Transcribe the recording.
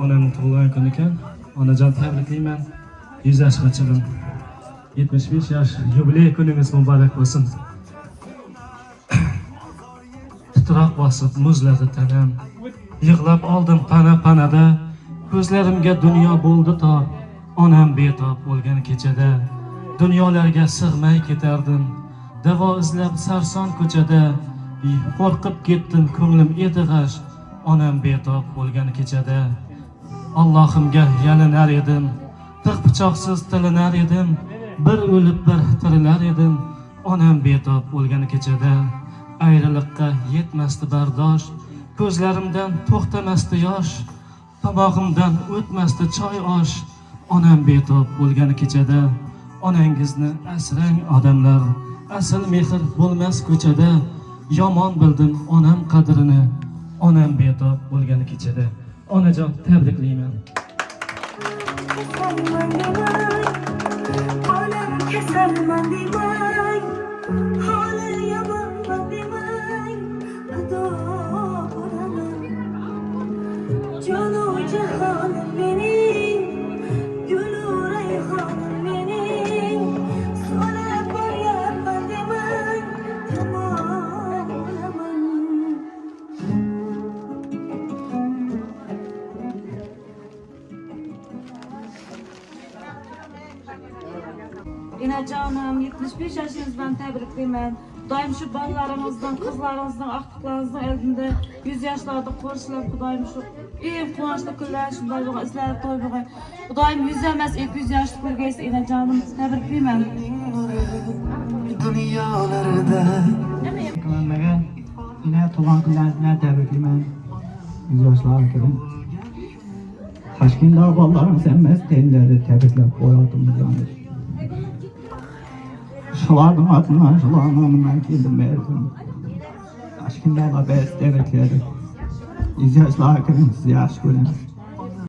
onamning tug'ilgan kuni ekan. Onajon tabriklayman. 100 yoshga chiqing. 75 yosh yubiley kuningiz muborak bo'lsin. Titroq bosib muzladi tanam. Yig'lab oldim pana-panada. Ko'zlarimga dunyo bo'ldi to. Onam betob bo'lgan kechada. Dunyolarga sig'may ketardim. Davo izlab sarson ko'chada. Qo'rqib ketdim, ko'nglim edi g'ash. Onam betob bo'lgan kechada. Allohimga yalinar edim. Tiq pichoqsiz tilinar edim. Bir o'lib bir tirilar edim. Onam betob bo'lgan kechada. Ayriliqqa yetmasdi bardosh. Ko'zlarimdan to'xtamasdi yosh. Tomog'imdan o'tmasdi choy osh. Onam betob bo'lgan kechada. Onangizni asrang odamlar. Asl mehr bo'lmas ko'chada. Yomon bildim onam qadrini. Onam betob bo'lgan kechada. Onajon tabriklayman. Onam kasalman demang, holi yomonman demang, ado bo'laman. Jonu jahonim mening, gulu rayhonim mening, so'rab boryapman demang, yomon bo'laman. Enajonim 75 yoshingizdan tabriklayman. Doim shu bolalarimizdan, qizlarimizdan, aqtiqlarimizdan oldinda 100 yoshlarda qo'rishlar, Xudoyim shu eng quvonchli kunlar shunday bo'lgan, izlari to'y bo'lgan. Xudoyim 100 emas, 200 yoshni ko'rgaysiz enajonim. Tabriklayman. Dunyolarda qilinmagan ina tug'ilgan kunlaringizni tabriklayman. 100 yoshlar kelin. Toshkentda bolalarimiz emas, tenderda tabriklab qo'yatimiz. Şulardım adına, şularımdan keldim verdim. Toshkentda biz tabrikladik. 100 yoshlar kelin, siz yaxshi ko'ring.